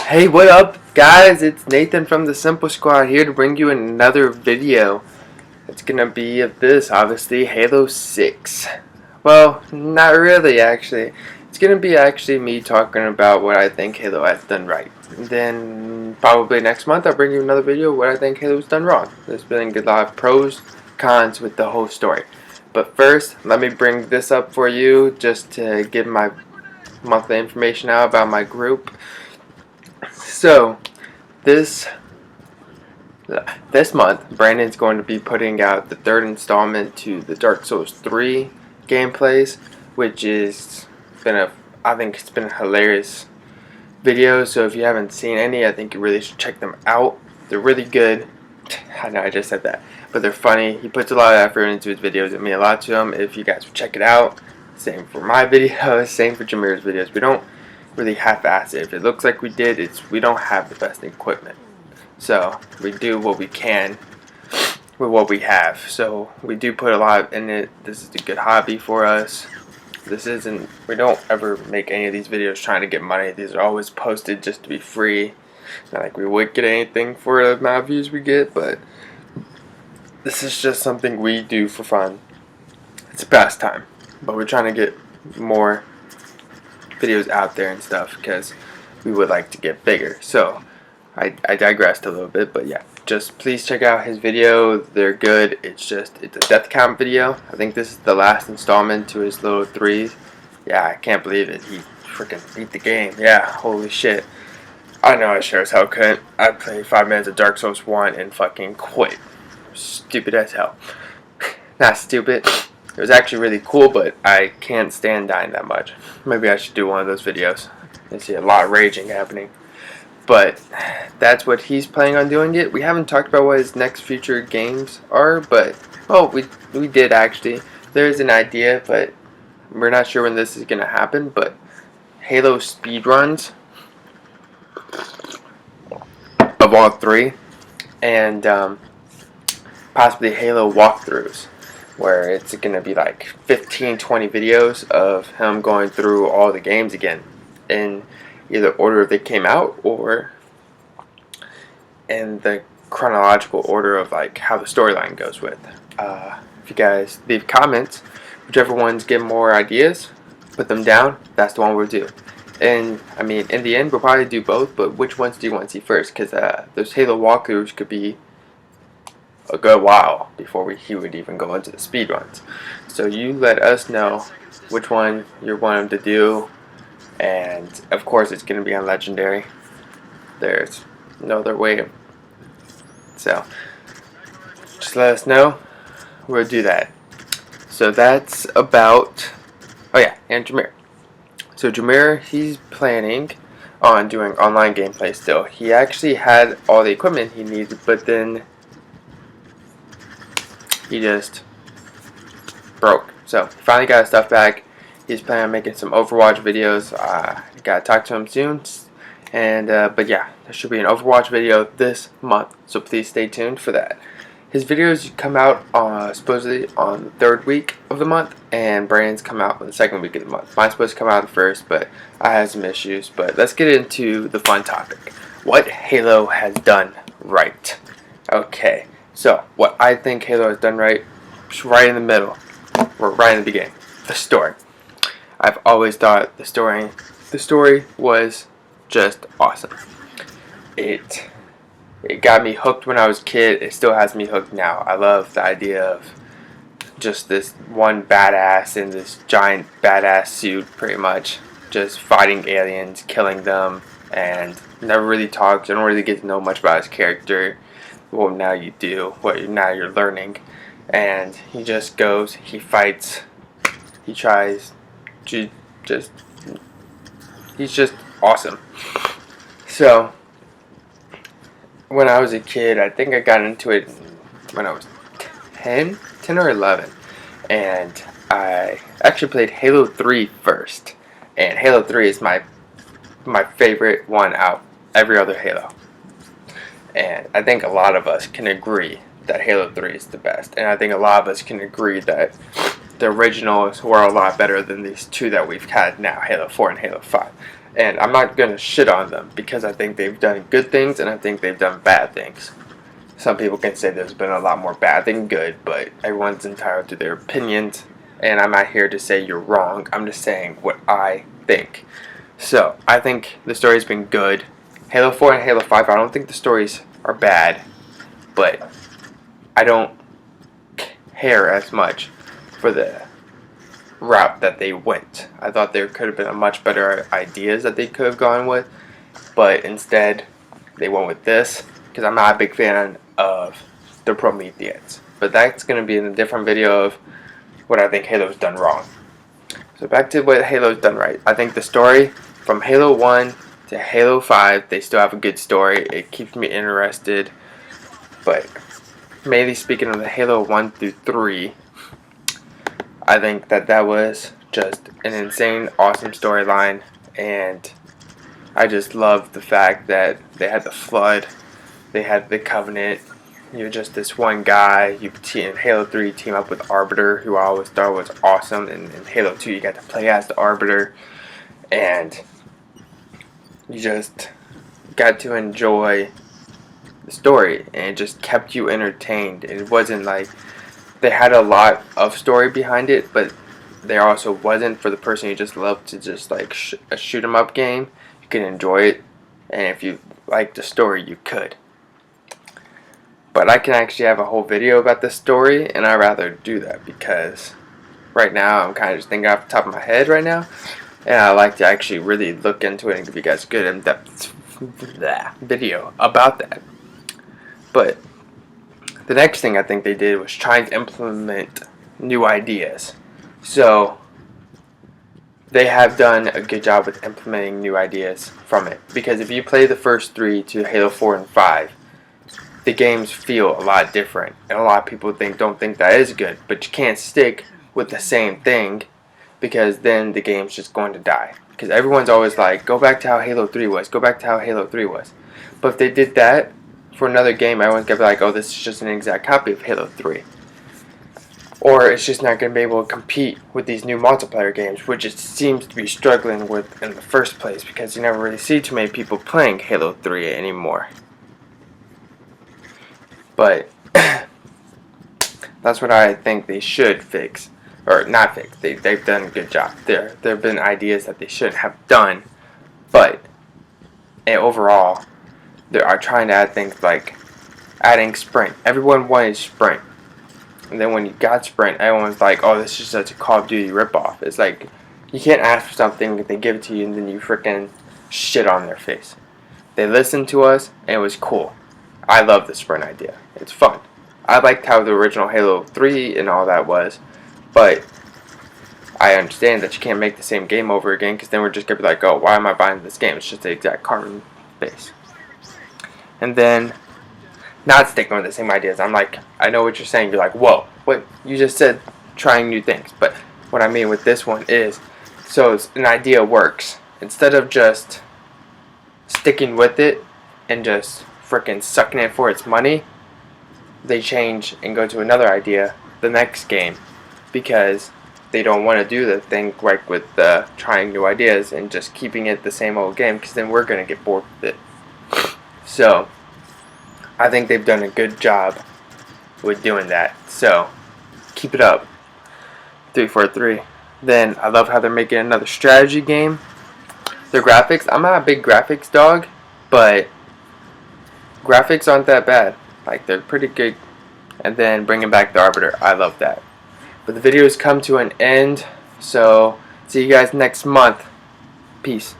Hey, what up, guys? It's Nathan from the Simple Squad here to bring you another video. It's gonna be of this, obviously, Halo 6. Well, not really, actually. It's gonna be actually me talking about what I think Halo has done right. Then, probably next month, I'll bring you another video of what I think Halo's done wrong. There's been a lot of pros, cons with the whole story. But first, let me bring this up for you just to give my monthly information out about my group. So, this month, Brandon's going to be putting out the third installment to the Dark Souls 3 gameplays, which is I think it's been a hilarious video. So if you haven't seen any, I think you really should check them out. They're really good. I know I just said that, but they're funny. He puts a lot of effort into his videos. It means a lot to him. If you guys would check it out. Same for my videos. Same for Jameer's videos. We don't really half-ass it. If it looks like we did, we don't have the best equipment, so we do what we can with what we have. So we do put a lot in it. This is a good hobby for us. We don't ever make any of these videos trying to get money. These are always posted just to be free. Not like we would get anything for the amount of views we get, but this is just something we do for fun. It's a pastime, but we're trying to get more videos out there and stuff because we would like to get bigger. So I digressed a little bit, but yeah, just please check out his video. They're good. It's a death count video. I think this is the last installment to his little threes. Yeah, I can't believe it. He freaking beat the game. Yeah, holy shit. I know I sure as hell couldn't. I played 5 minutes of Dark Souls 1 and fucking quit. Stupid as hell. Not stupid. It was actually really cool, but I can't stand dying that much. Maybe I should do one of those videos. I see a lot of raging happening. But that's what he's planning on doing it. We haven't talked about what his next future games are, but we did actually. There's an idea, but we're not sure when this is gonna happen. But Halo speedruns of all three, and possibly Halo walkthroughs, where it's going to be like 15-20 videos of him going through all the games again in either order they came out or in the chronological order of like how the storyline goes with. If you guys leave comments, whichever ones get more ideas, put them down. That's the one we'll do. And I mean, in the end, we'll probably do both, but which ones do you want to see first? Because those Halo walkthroughs could be a good while before he would even go into the speed runs. So you let us know which one you want him to do, and of course it's going to be on Legendary. There's no other way. So just let us know. We'll do that. So that's about. Oh yeah, and Jameer. So Jameer, he's planning on doing online gameplay still. He actually had all the equipment he needed, but then he just broke. So he finally got his stuff back. He's planning on making some Overwatch videos. Gotta talk to him soon. And but yeah, there should be an Overwatch video this month, so please stay tuned for that. His videos come out supposedly on the 3rd week of the month, and Brandon's come out on the 2nd week of the month. Mine's supposed to come out the 1st, but I had some issues. But let's get into the fun topic: what Halo has done right. Okay. So, what I think Halo has done right is right in the middle. We're right in the beginning. The story. I've always thought the story was just awesome. It got me hooked when I was a kid. It still has me hooked now. I love the idea of just this one badass in this giant badass suit, pretty much, just fighting aliens, killing them, and never really talks. I don't really get to know much about his character. Well, now you do. Now you're learning. And he just goes, he fights, he tries to he's just awesome. So, when I was a kid, I think I got into it when I was 10 or 11. And I actually played Halo 3 first. And Halo 3 is my favorite one out every other Halo. And I think a lot of us can agree that Halo 3 is the best. And I think a lot of us can agree that the originals were a lot better than these two that we've had now, Halo 4 and Halo 5. And I'm not going to shit on them because I think they've done good things and I think they've done bad things. Some people can say there's been a lot more bad than good, but everyone's entitled to their opinions. And I'm not here to say you're wrong. I'm just saying what I think. So, I think the story's been good. Halo 4 and Halo 5, I don't think the stories are bad. But I don't care as much for the route that they went. I thought there could have been a much better ideas that they could have gone with. But instead, they went with this. Because I'm not a big fan of the Prometheans. But that's going to be in a different video of what I think Halo's done wrong. So back to what Halo's done right. I think the story from Halo 1 to Halo 5, they still have a good story. It keeps me interested. But mainly speaking of the Halo 1 through 3, I think that was just an insane, awesome storyline. And I just love the fact that they had the Flood. They had the Covenant. You're just this one guy. In Halo 3, team up with Arbiter, who I always thought was awesome. And in Halo 2, you got to play as the Arbiter. And you just got to enjoy the story. And it just kept you entertained. It wasn't like they had a lot of story behind it, but there also wasn't for the person who just loved to just like a shoot 'em up game. You can enjoy it. And if you liked the story, you could. But I can actually have a whole video about this story, and I'd rather do that because right now I'm kind of just thinking off the top of my head right now, and I like to actually really look into it and give you guys a good in-depth video about that. But the next thing I think they did was trying to implement new ideas. So they have done a good job with implementing new ideas from it, because if you play the first 3 to Halo 4 and 5, the games feel a lot different, and a lot of people don't think that is good, but you can't stick with the same thing because then the game's just going to die. Because everyone's always like, go back to how Halo 3 was, go back to how Halo 3 was. But if they did that for another game, everyone's going to be like, oh, this is just an exact copy of Halo 3. Or it's just not going to be able to compete with these new multiplayer games, which it seems to be struggling with in the first place, because you never really see too many people playing Halo 3 anymore. But that's what I think they should fix. Or not fix. They've done a good job. There have been ideas that they shouldn't have done. But overall, they are trying to add things like adding sprint. Everyone wanted sprint. And then when you got sprint, everyone was like, oh, this is such a Call of Duty ripoff. It's like, you can't ask for something, they give it to you, and then you freaking shit on their face. They listened to us, and it was cool. I love the sprint idea. It's fun. I liked how the original Halo 3 and all that was, but I understand that you can't make the same game over again, because then we're just going to be like, oh, why am I buying this game? It's just the exact carbon base. And then, not sticking with the same ideas. I'm like, I know what you're saying. You're like, whoa, what? You just said trying new things. But what I mean with this one is, so an idea works. Instead of just sticking with it and just freaking sucking it for its money, they change and go to another idea the next game, because they don't want to do the thing like with trying new ideas and just keeping it the same old game, because then we're going to get bored with it. So I think they've done a good job with doing that, so keep it up. 343. Then I love how they're making another strategy game. Their graphics, I'm not a big graphics dog, but graphics aren't that bad. Like, they're pretty good. And then bringing back the Arbiter, I love that. But the videos come to an end, so see you guys next month. Peace.